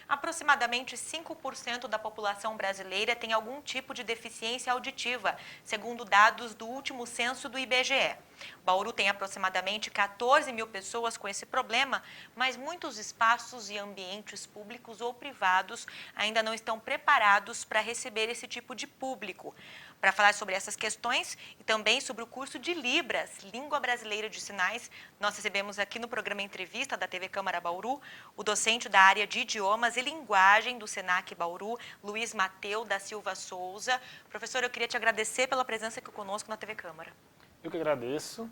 Aproximadamente 5% da população brasileira tem algum tipo de deficiência auditiva, segundo dados do último censo do IBGE. Bauru tem aproximadamente 14 mil pessoas com esse problema, mas muitos espaços e ambientes públicos ou privados ainda não estão preparados para receber esse tipo de público. Para falar sobre essas questões e também sobre o curso de Libras, Língua Brasileira de Sinais, nós recebemos aqui no programa Entrevista da TV Câmara Bauru o docente da área de idiomas e linguagem do Senac Bauru, Luiz Mateu da Silva Souza. Professor, eu queria te agradecer pela presença aqui conosco na TV Câmara. Eu que agradeço,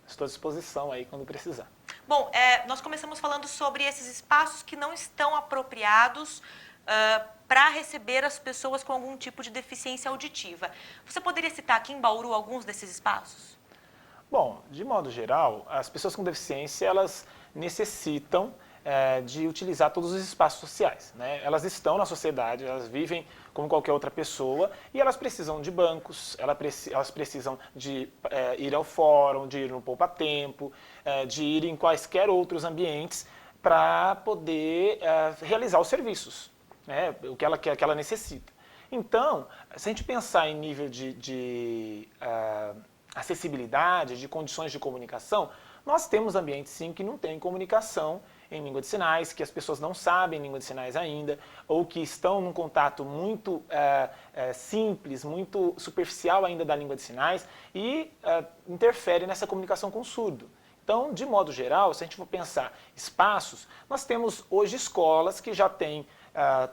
estou à disposição aí quando precisar. Bom, nós começamos falando sobre esses espaços que não estão apropriados para receber as pessoas com algum tipo de deficiência auditiva. Você poderia citar aqui em Bauru alguns desses espaços? Bom, de modo geral, as pessoas com deficiência, elas necessitam de utilizar todos os espaços sociais, né? Elas estão na sociedade, elas vivem como qualquer outra pessoa e elas precisam de bancos, elas precisam de ir ao fórum, de ir no poupa-tempo, de ir em quaisquer outros ambientes para poder realizar os serviços, né? O que ela necessita. Então, se a gente pensar em nível de acessibilidade, de condições de comunicação, nós temos ambientes sim que não têm comunicação em língua de sinais, que as pessoas não sabem língua de sinais ainda, ou que estão num contato muito simples, muito superficial ainda da língua de sinais e interfere nessa comunicação com o surdo. Então, de modo geral, se a gente for pensar espaços, nós temos hoje escolas que já têm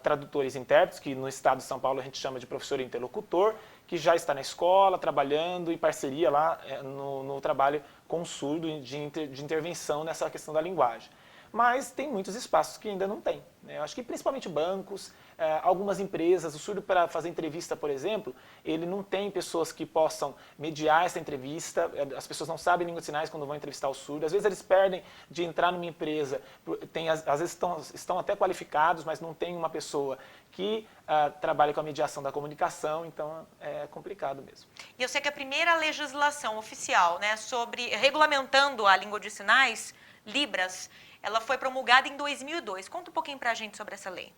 tradutores e intérpretes, que no estado de São Paulo a gente chama de professor interlocutor, que já está na escola, trabalhando em parceria lá no trabalho com o surdo de intervenção nessa questão da linguagem. Mas tem muitos espaços que ainda não tem, né? Eu acho que principalmente bancos, algumas empresas, o surdo para fazer entrevista, por exemplo, ele não tem pessoas que possam mediar essa entrevista, as pessoas não sabem língua de sinais quando vão entrevistar o surdo, às vezes eles perdem de entrar numa empresa, às vezes estão até qualificados, mas não tem uma pessoa que trabalha com a mediação da comunicação, então é complicado mesmo. E eu sei que a primeira legislação oficial, né, regulamentando a língua de sinais, Libras, ela foi promulgada em 2002. Conta um pouquinho para a gente sobre essa lei.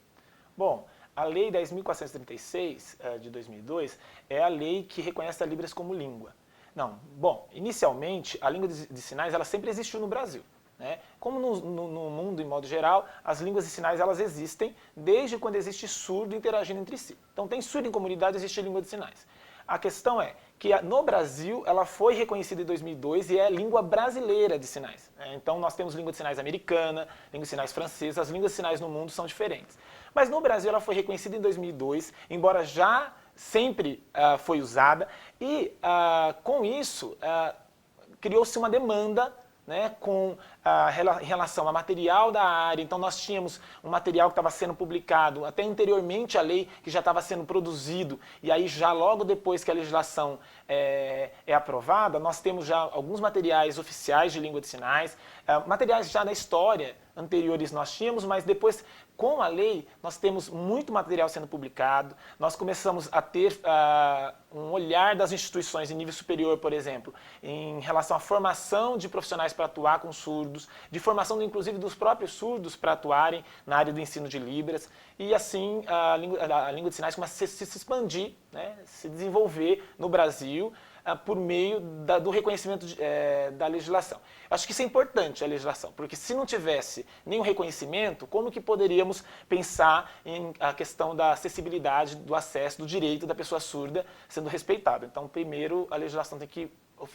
Bom, a Lei 10.436 de 2002 é a lei que reconhece a Libras como língua. Não, bom, inicialmente a língua de sinais ela sempre existiu no Brasil, né? Como no mundo em modo geral, as línguas de sinais elas existem desde quando existe surdo interagindo entre si. Então tem surdo em comunidade, existe língua de sinais. A questão é que no Brasil ela foi reconhecida em 2002 e é língua brasileira de sinais. Então nós temos língua de sinais americana, língua de sinais francesa, as línguas de sinais no mundo são diferentes. Mas no Brasil ela foi reconhecida em 2002, embora já sempre foi usada e com isso criou-se uma demanda, né, em relação a material da área. Então nós tínhamos um material que estava sendo publicado até anteriormente à lei, que já estava sendo produzido, e aí já logo depois que a legislação é aprovada, nós temos já alguns materiais oficiais de língua de sinais, materiais já da história anteriores nós tínhamos, mas depois com a lei nós temos muito material sendo publicado, nós começamos a ter um olhar das instituições em nível superior, por exemplo, em relação à formação de profissionais para atuar com surdos, de formação inclusive dos próprios surdos para atuarem na área do ensino de Libras, e assim a língua de sinais começa a se expandir, né, se desenvolver no Brasil, por meio do reconhecimento da legislação. Acho que isso é importante, a legislação, porque se não tivesse nenhum reconhecimento, como que poderíamos pensar em a questão da acessibilidade, do acesso, do direito da pessoa surda sendo respeitado? Então, primeiro, a legislação tem que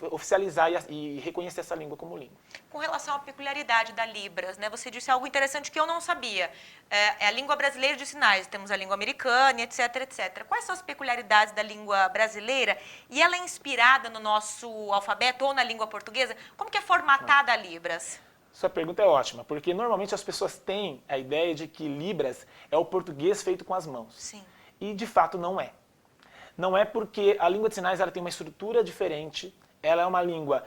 oficializar e reconhecer essa língua como língua. Com relação à peculiaridade da Libras, né, você disse algo interessante que eu não sabia. É a língua brasileira de sinais, temos a língua americana, etc, etc. Quais são as peculiaridades da língua brasileira? E ela é inspirada no nosso alfabeto ou na língua portuguesa? Como que é formatada a Libras? Sua pergunta é ótima, porque normalmente as pessoas têm a ideia de que Libras é o português feito com as mãos. Sim. E de fato não é. Não é porque a língua de sinais ela tem uma estrutura diferente. Ela é uma língua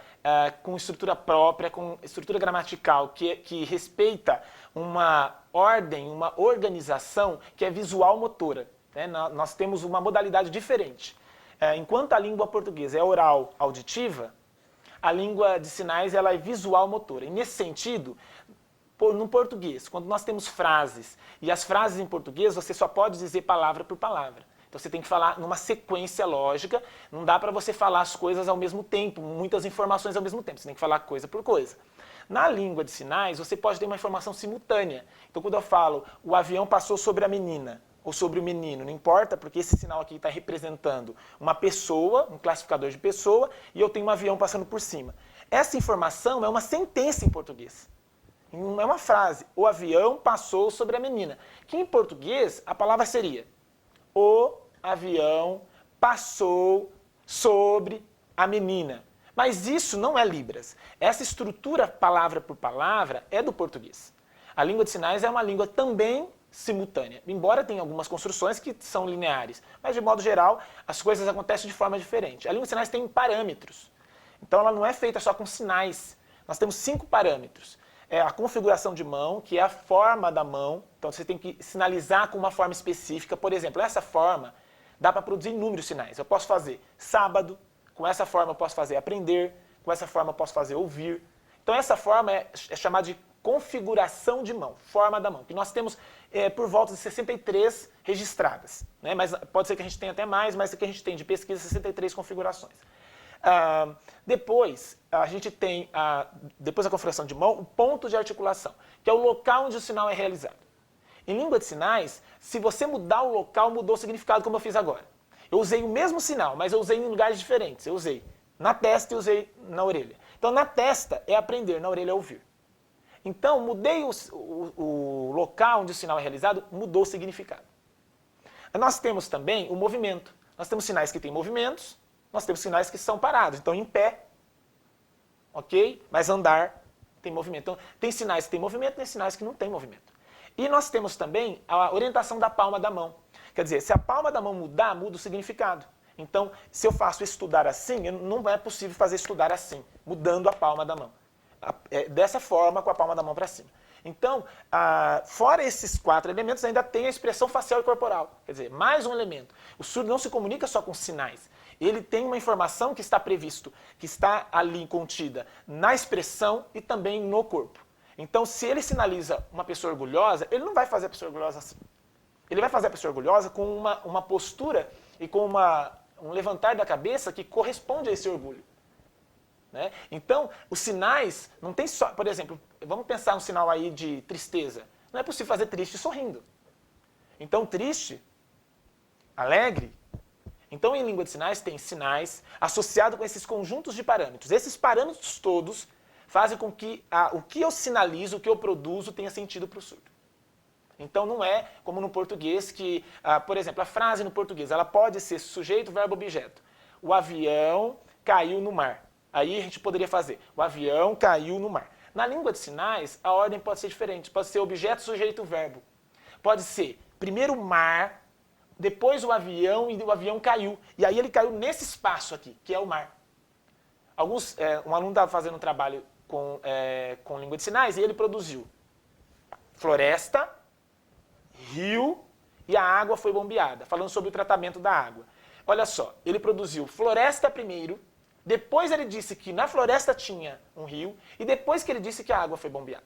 com estrutura própria, com estrutura gramatical, que respeita uma ordem, uma organização que é visual-motora, né? Nós temos uma modalidade diferente. Enquanto a língua portuguesa é oral, auditiva, a língua de sinais ela é visual-motora. E nesse sentido, no português, quando nós temos frases, e as frases em português você só pode dizer palavra por palavra. Então você tem que falar numa sequência lógica, não dá para você falar as coisas ao mesmo tempo, muitas informações ao mesmo tempo, você tem que falar coisa por coisa. Na língua de sinais, você pode ter uma informação simultânea. Então quando eu falo, o avião passou sobre a menina, ou sobre o menino, não importa, porque esse sinal aqui está representando uma pessoa, um classificador de pessoa, e eu tenho um avião passando por cima. Essa informação é uma sentença em português. Não é uma frase. O avião passou sobre a menina. Que em português a palavra seria: o avião passou sobre a menina. Mas isso não é Libras. Essa estrutura palavra por palavra é do português. A língua de sinais é uma língua também simultânea, embora tenha algumas construções que são lineares. Mas, de modo geral, as coisas acontecem de forma diferente. A língua de sinais tem parâmetros. Então, ela não é feita só com sinais. Nós temos 5 parâmetros. É a configuração de mão, que é a forma da mão. Então, você tem que sinalizar com uma forma específica. Por exemplo, essa forma dá para produzir inúmeros sinais. Eu posso fazer sábado, com essa forma eu posso fazer aprender, com essa forma eu posso fazer ouvir. Então, essa forma é chamada de configuração de mão, forma da mão, que nós temos por volta de 63 registradas. Né? Mas pode ser que a gente tenha até mais, mas o que a gente tem de pesquisa 63 configurações. Depois, a gente tem, depois da configuração de mão, o ponto de articulação, que é o local onde o sinal é realizado. Em língua de sinais, se você mudar o local, mudou o significado, como eu fiz agora. Eu usei o mesmo sinal, mas eu usei em lugares diferentes. Eu usei na testa e usei na orelha. Então, na testa é aprender, na orelha é ouvir. Então, mudei o local onde o sinal é realizado, mudou o significado. Nós temos também o movimento. Nós temos sinais que têm movimentos, nós temos sinais que são parados. Então, em pé, ok? Mas andar tem movimento. Então, tem sinais que têm movimento, tem sinais que não têm movimento. E nós temos também a orientação da palma da mão. Quer dizer, se a palma da mão mudar, muda o significado. Então, se eu faço estudar assim, não é possível fazer estudar assim, mudando a palma da mão. Dessa forma, com a palma da mão para cima. Então, fora esses 4 elementos, ainda tem a expressão facial e corporal. Quer dizer, mais um elemento. O surdo não se comunica só com sinais. Ele tem uma informação que está previsto, que está ali contida na expressão e também no corpo. Então, se ele sinaliza uma pessoa orgulhosa, ele não vai fazer a pessoa orgulhosa assim. Ele vai fazer a pessoa orgulhosa com uma postura e com um levantar da cabeça que corresponde a esse orgulho. Né? Então, os sinais não tem só... Por exemplo, vamos pensar um sinal aí de tristeza. Não é possível fazer triste sorrindo. Então, triste, alegre. Então, em língua de sinais, tem sinais associados com esses conjuntos de parâmetros. Esses parâmetros todos fazem com que o que eu sinalizo, o que eu produzo, tenha sentido para o surdo. Então, não é como no português que, por exemplo, a frase no português, ela pode ser sujeito, verbo, objeto. O avião caiu no mar. Aí a gente poderia fazer, o avião caiu no mar. Na língua de sinais, a ordem pode ser diferente. Pode ser objeto, sujeito, verbo. Pode ser primeiro o mar, depois o avião e o avião caiu. E aí ele caiu nesse espaço aqui, que é o mar. Um aluno estava fazendo um trabalho com língua de sinais e ele produziu floresta, rio e a água foi bombeada, falando sobre o tratamento da água. Olha só, ele produziu floresta primeiro, depois ele disse que na floresta tinha um rio e depois que ele disse que a água foi bombeada.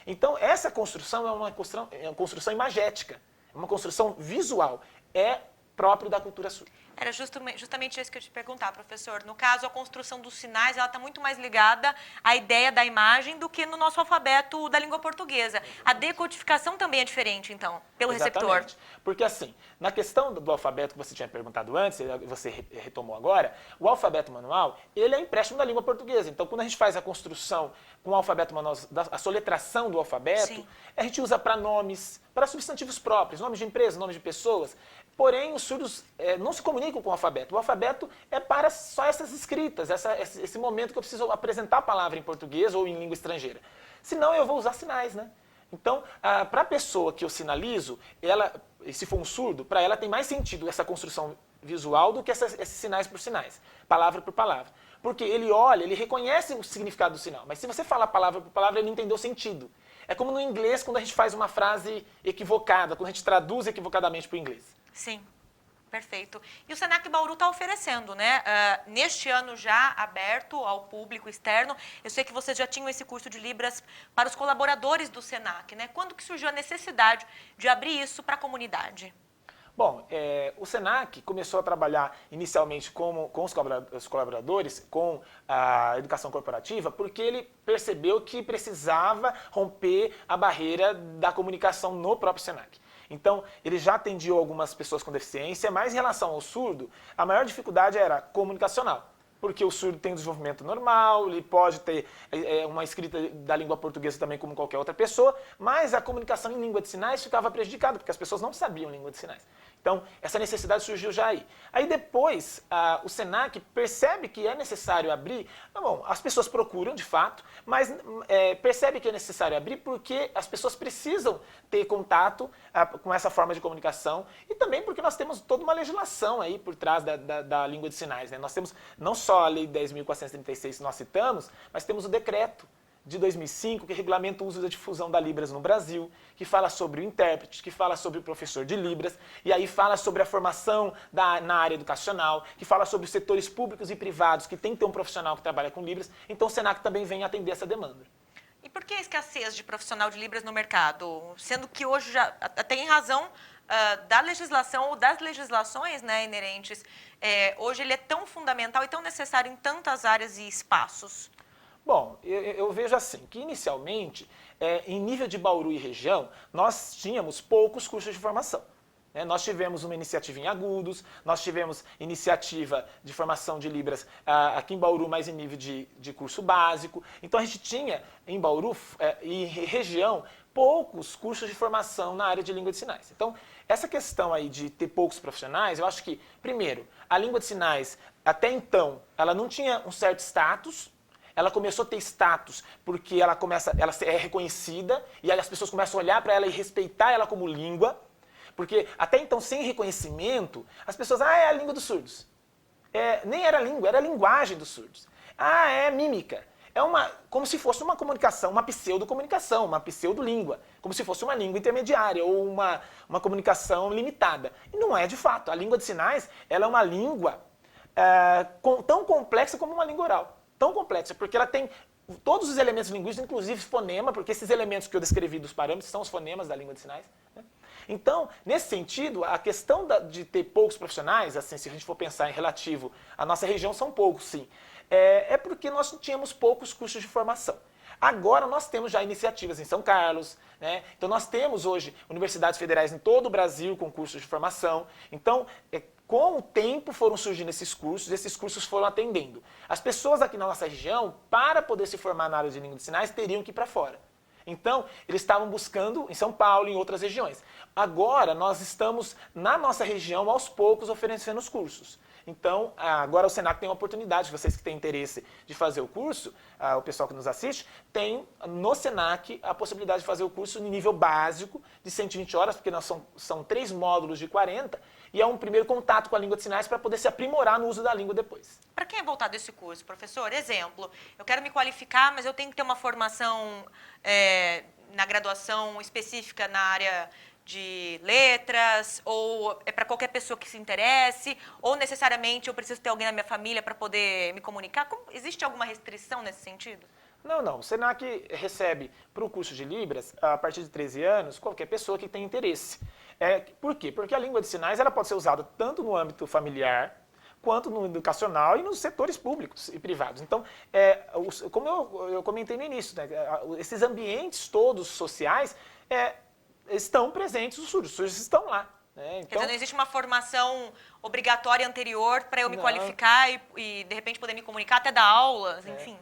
Então essa construção é uma construção imagética, é uma construção visual, é próprio da cultura surda. Era justamente isso que eu te perguntar, professor. No caso, a construção dos sinais, ela está muito mais ligada à ideia da imagem do que no nosso alfabeto da língua portuguesa. A decodificação também é diferente, então, pelo Exatamente. receptor. Porque assim, na questão do alfabeto que você tinha perguntado antes, você retomou agora, o alfabeto manual, ele é empréstimo da língua portuguesa. Então, quando a gente faz a construção com o alfabeto manual, a soletração do alfabeto, sim, a gente usa para nomes, para substantivos próprios, nomes de empresas, nomes de pessoas. Porém, os surdos não se comunicam com o alfabeto. O alfabeto é para só essas escritas, esse momento que eu preciso apresentar a palavra em português ou em língua estrangeira. Senão, eu vou usar sinais, né? Então, para a pessoa que eu sinalizo, se for um surdo, para ela tem mais sentido essa construção visual do que esses sinais por sinais, palavra por palavra. Porque ele olha, ele reconhece o significado do sinal, mas se você falar palavra por palavra, ele não entendeu o sentido. É como no inglês, quando a gente faz uma frase equivocada, quando a gente traduz equivocadamente para o inglês. Sim, Perfeito. E o Senac Bauru está oferecendo, né? Neste ano já aberto ao público externo, eu sei que vocês já tinham esse curso de Libras para os colaboradores do Senac, né? Quando que surgiu a necessidade de abrir isso para a comunidade? Bom, o Senac começou a trabalhar inicialmente com os colaboradores, com a educação corporativa, porque ele percebeu que precisava romper a barreira da comunicação no próprio Senac. Então, ele já atendia algumas pessoas com deficiência, mas em relação ao surdo, a maior dificuldade era comunicacional. Porque o surdo tem um desenvolvimento normal, ele pode ter uma escrita da língua portuguesa também como qualquer outra pessoa, mas a comunicação em língua de sinais ficava prejudicada, porque as pessoas não sabiam língua de sinais. Então, essa necessidade surgiu já aí. Aí depois, o Senac percebe que é necessário abrir, bom, as pessoas procuram de fato, mas percebe que é necessário abrir porque as pessoas precisam ter contato com essa forma de comunicação e também porque nós temos toda uma legislação aí por trás da língua de sinais, né? Nós temos não só a Lei 10.436 que nós citamos, mas temos o decreto de 2005, que regulamenta o uso da difusão da Libras no Brasil, que fala sobre o intérprete, que fala sobre o professor de Libras, e aí fala sobre a formação na área educacional, que fala sobre os setores públicos e privados, que tem que ter um profissional que trabalha com Libras. Então o Senac também vem atender essa demanda. E por que a escassez de profissional de Libras no mercado? Sendo que hoje já tem razão da legislação ou das legislações, né, inerentes, hoje ele é tão fundamental e tão necessário em tantas áreas e espaços. Bom, eu vejo assim, que inicialmente, em nível de Bauru e região, nós tínhamos poucos cursos de formação. Nós tivemos uma iniciativa em Agudos, nós tivemos iniciativa de formação de Libras aqui em Bauru, mais em nível de curso básico. Então a gente tinha em Bauru e região poucos cursos de formação na área de língua de sinais. Então essa questão aí de ter poucos profissionais, eu acho que, primeiro, a língua de sinais, até então, ela não tinha um certo status. Ela começou a ter status porque ela é reconhecida e aí as pessoas começam a olhar para ela e respeitar ela como língua. Porque até então, sem reconhecimento, as pessoas, é a língua dos surdos. Nem era língua, era a linguagem dos surdos. É mímica. Como se fosse uma comunicação, uma pseudo-comunicação, uma pseudo-língua. Como se fosse uma língua intermediária ou uma comunicação limitada. E não é de fato. A língua de sinais, ela é uma língua tão complexa como uma língua oral. Tão complexa, porque ela tem todos os elementos linguísticos, inclusive fonema, porque esses elementos que eu descrevi dos parâmetros são os fonemas da língua de sinais. Né? Então, nesse sentido, a questão de ter poucos profissionais, assim, se a gente for pensar em relativo à nossa região, são poucos, sim. É porque nós tínhamos poucos cursos de formação. Agora nós temos já iniciativas em São Carlos, né? Então nós temos hoje universidades federais em todo o Brasil com cursos de formação. Então, com o tempo foram surgindo esses cursos foram atendendo. As pessoas aqui na nossa região, para poder se formar na área de língua de sinais, teriam que ir para fora. Então, eles estavam buscando em São Paulo e em outras regiões. Agora, nós estamos, na nossa região, aos poucos, oferecendo os cursos. Então, agora o Senac tem uma oportunidade, vocês que têm interesse de fazer o curso, o pessoal que nos assiste, tem no Senac a possibilidade de fazer o curso em nível básico, de 120 horas, porque são 3 módulos de 40, e é um primeiro contato com a língua de sinais para poder se aprimorar no uso da língua depois. Para quem é voltado esse curso, professor? Exemplo, eu quero me qualificar, mas eu tenho que ter uma formação na graduação específica na área de letras, ou é para qualquer pessoa que se interesse, ou necessariamente eu preciso ter alguém na minha família para poder me comunicar? Existe alguma restrição nesse sentido? Não. O Senac recebe para o curso de Libras, a partir de 13 anos, qualquer pessoa que tenha interesse. Por quê? Porque a língua de sinais ela pode ser usada tanto no âmbito familiar, quanto no educacional e nos setores públicos e privados. Então, como eu comentei no início, né, esses ambientes todos sociais estão presentes, os surdos estão lá. Né? Então, quer dizer, não existe uma formação obrigatória anterior para eu me qualificar e, de repente, poder me comunicar, até dar aulas, enfim.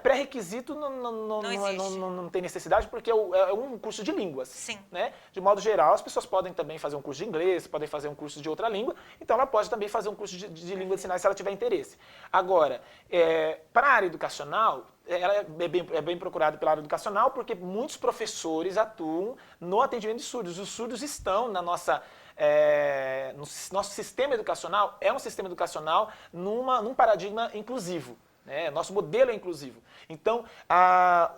Pré-requisito não tem necessidade, porque é um curso de línguas. Sim. Né? De modo geral, as pessoas podem também fazer um curso de inglês, podem fazer um curso de outra língua, então ela pode também fazer um curso de língua de sinais se ela tiver interesse. Agora, para a área educacional, ela é bem procurada pela área educacional, porque muitos professores atuam no atendimento de surdos. Os surdos estão no nosso sistema educacional, é um sistema educacional num paradigma inclusivo. Nosso modelo é inclusivo. Então,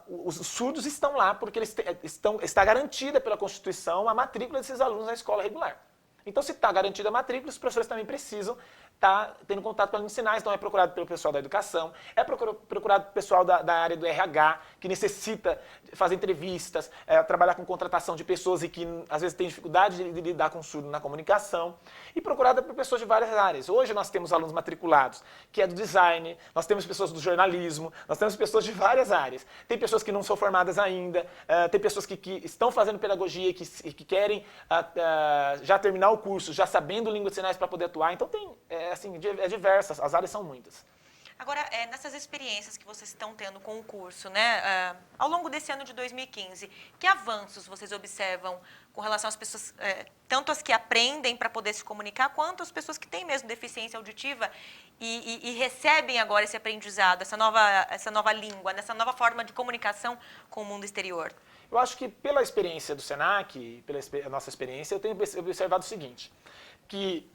os surdos estão lá porque está garantida pela Constituição a matrícula desses alunos na escola regular. Então, se está garantida a matrícula, os professores também precisam estar tendo contato com a língua de sinais, então é procurado pelo pessoal da educação, é procurado pelo pessoal da área do RH, que necessita fazer entrevistas, trabalhar com contratação de pessoas e que às vezes tem dificuldade de lidar com surdo na comunicação, e procurada por pessoas de várias áreas. Hoje nós temos alunos matriculados, que é do design, nós temos pessoas do jornalismo, nós temos pessoas de várias áreas. Tem pessoas que não são formadas ainda, tem pessoas que estão fazendo pedagogia e que querem já terminar o curso, já sabendo língua de sinais para poder atuar. Então é diversas, as áreas são muitas. Agora, nessas experiências que vocês estão tendo com o curso, né, ao longo desse ano de 2015, que avanços vocês observam com relação às pessoas, tanto as que aprendem para poder se comunicar, quanto as pessoas que têm mesmo deficiência auditiva e recebem agora esse aprendizado, essa nova língua, nessa nova forma de comunicação com o mundo exterior? Eu acho que pela experiência do Senac, pela nossa experiência, eu tenho observado o seguinte, que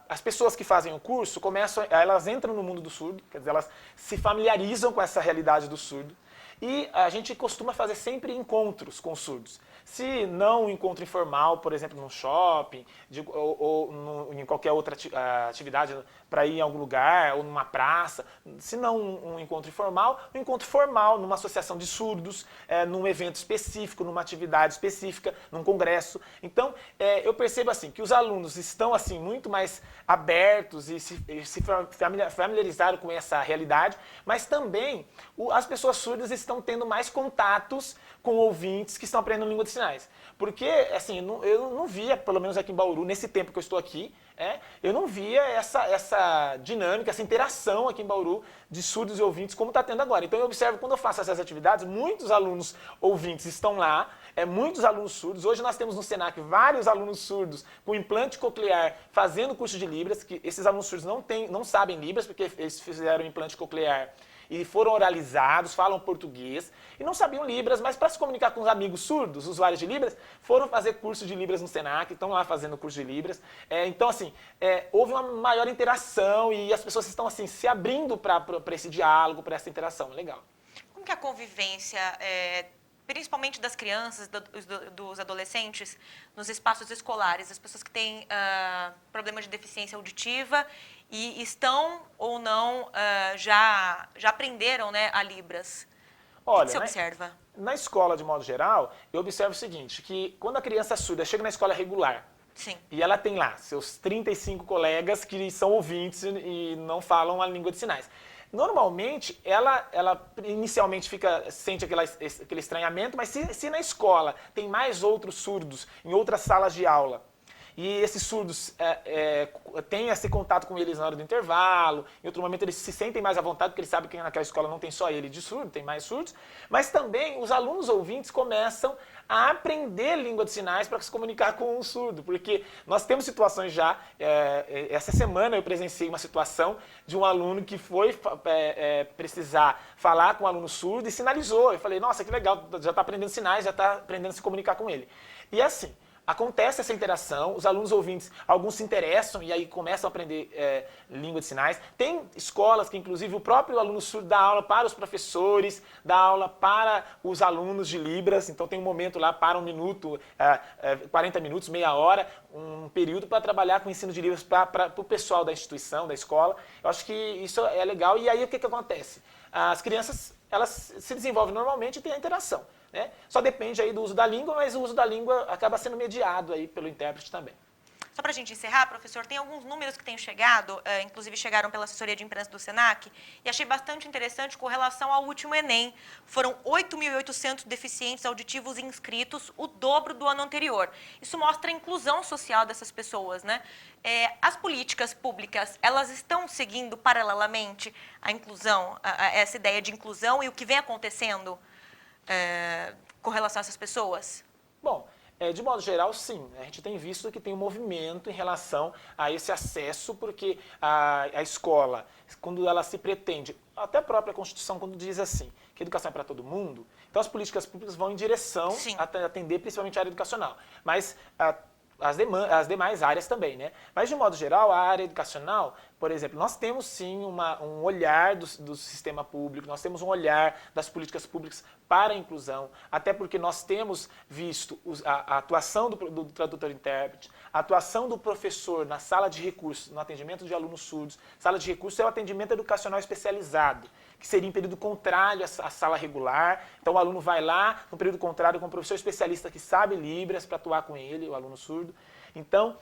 as pessoas que fazem o curso elas entram no mundo do surdo, quer dizer, elas se familiarizam com essa realidade do surdo, e a gente costuma fazer sempre encontros com os surdos. Se não um encontro informal, por exemplo, num shopping, ou em qualquer outra atividade para ir em algum lugar, ou numa praça, se não um encontro informal, um encontro formal numa associação de surdos, num evento específico, numa atividade específica, num congresso. Então, eu percebo assim que os alunos estão assim muito mais abertos e se familiarizaram com essa realidade, mas também as pessoas surdas estão tendo mais contatos com ouvintes que estão aprendendo língua de sinais. Porque, assim, eu não via, pelo menos aqui em Bauru, nesse tempo que eu estou aqui, eu não via essa dinâmica, essa interação aqui em Bauru de surdos e ouvintes como está tendo agora. Então eu observo, quando eu faço essas atividades, muitos alunos ouvintes estão lá, muitos alunos surdos. Hoje nós temos no Senac vários alunos surdos com implante coclear fazendo curso de Libras, que esses alunos surdos não sabem Libras, porque eles fizeram implante coclear e foram oralizados, falam português e não sabiam Libras, mas para se comunicar com os amigos surdos, usuários de Libras, foram fazer curso de Libras no Senac, estão lá fazendo curso de Libras. Então, assim, houve uma maior interação e as pessoas estão assim se abrindo para esse diálogo, para essa interação. Legal. Como que a convivência, principalmente das crianças, dos adolescentes, nos espaços escolares, as pessoas que têm problema de deficiência auditiva e estão ou não, já aprenderam, né, a Libras? Olha, o que você observa? Na escola, de modo geral, eu observo o seguinte, que quando a criança surda chega na escola regular, Sim. E ela tem lá seus 35 colegas que são ouvintes e não falam a língua de sinais. Normalmente, ela inicialmente sente aquele estranhamento, mas se na escola tem mais outros surdos em outras salas de aula, e esses surdos têm esse contato com eles na hora do intervalo, em outro momento eles se sentem mais à vontade, porque eles sabem que naquela escola não tem só ele de surdo, tem mais surdos, mas também os alunos ouvintes começam a aprender língua de sinais para se comunicar com um surdo, porque nós temos situações já, essa semana eu presenciei uma situação de um aluno que foi precisar falar com um aluno surdo e sinalizou. Eu falei, nossa, que legal, já está aprendendo sinais, já está aprendendo a se comunicar com ele. E assim, acontece essa interação, os alunos ouvintes, alguns se interessam e aí começam a aprender língua de sinais. Tem escolas que, inclusive, o próprio aluno surdo dá aula para os professores, dá aula para os alunos de Libras, então tem um momento lá para 1 minuto, 40 minutos, meia hora, um período para trabalhar com o ensino de Libras para o pessoal da instituição, da escola. Eu acho que isso é legal. E aí o que acontece? As crianças, elas se desenvolvem normalmente e tem a interação. Né? Só depende aí do uso da língua, mas o uso da língua acaba sendo mediado aí pelo intérprete também. Só para a gente encerrar, professor, tem alguns números que têm chegado, inclusive chegaram pela assessoria de imprensa do Senac, e achei bastante interessante com relação ao último Enem. Foram 8.800 deficientes auditivos inscritos, o dobro do ano anterior. Isso mostra a inclusão social dessas pessoas, né? As políticas públicas, elas estão seguindo paralelamente a inclusão, essa ideia de inclusão e o que vem acontecendo com relação a essas pessoas? Bom, de modo geral, sim. A gente tem visto que tem um movimento em relação a esse acesso, porque a escola, quando ela se pretende, até a própria Constituição, quando diz assim, que a educação é para todo mundo, então as políticas públicas vão em direção a atender principalmente a área educacional. Mas as demais áreas também, né? Mas, de modo geral, a área educacional Por exemplo, nós temos sim um olhar do sistema público, nós temos um olhar das políticas públicas para a inclusão, até porque nós temos visto a atuação do tradutor-intérprete, a atuação do professor na sala de recursos, no atendimento de alunos surdos. Sala de recursos é o atendimento educacional especializado, que seria em período contrário à sala regular. Então o aluno vai lá, no período contrário, com um professor especialista que sabe Libras para atuar com ele, o aluno surdo. Então,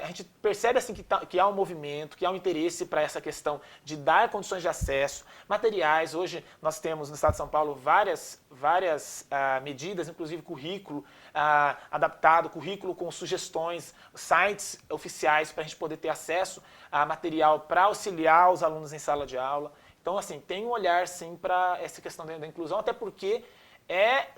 a gente percebe assim que há um movimento, que há um interesse para essa questão de dar condições de acesso, materiais. Hoje nós temos no Estado de São Paulo várias medidas, inclusive currículo adaptado, currículo com sugestões, sites oficiais para a gente poder ter acesso a material para auxiliar os alunos em sala de aula. Então, assim, tem um olhar sim para essa questão da inclusão, até porque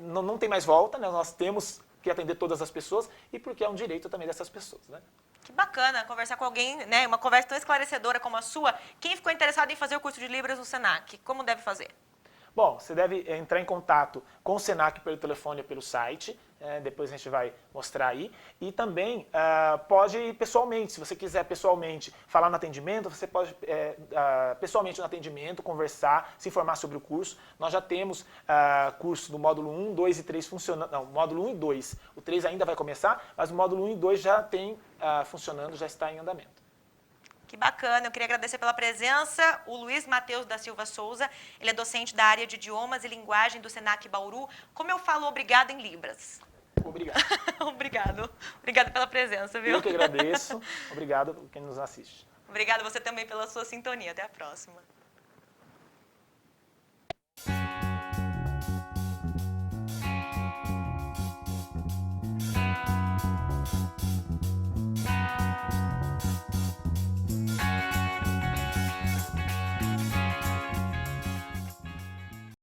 não tem mais volta, né? Nós temos que atender todas as pessoas e porque é um direito também dessas pessoas, né? Que bacana conversar com alguém, né? Uma conversa tão esclarecedora como a sua. Quem ficou interessado em fazer o curso de Libras no Senac, como deve fazer? Bom, você deve entrar em contato com o Senac pelo telefone ou pelo site, depois a gente vai mostrar aí, e também pode ir pessoalmente, se você quiser pessoalmente falar no atendimento, você pode pessoalmente no atendimento, conversar, se informar sobre o curso. Nós já temos curso do módulo 1, 2 e 3 funcionando, não, módulo 1 e 2, o 3 ainda vai começar, mas o módulo 1 e 2 já tem funcionando, já está em andamento. Que bacana, eu queria agradecer pela presença, o Luiz Matheus da Silva Souza, ele é docente da área de idiomas e linguagem do Senac Bauru. Como eu falo obrigado em Libras? Obrigado. Obrigado pela presença, viu? Eu que agradeço, obrigado por quem nos assiste. Obrigado você também pela sua sintonia, até a próxima.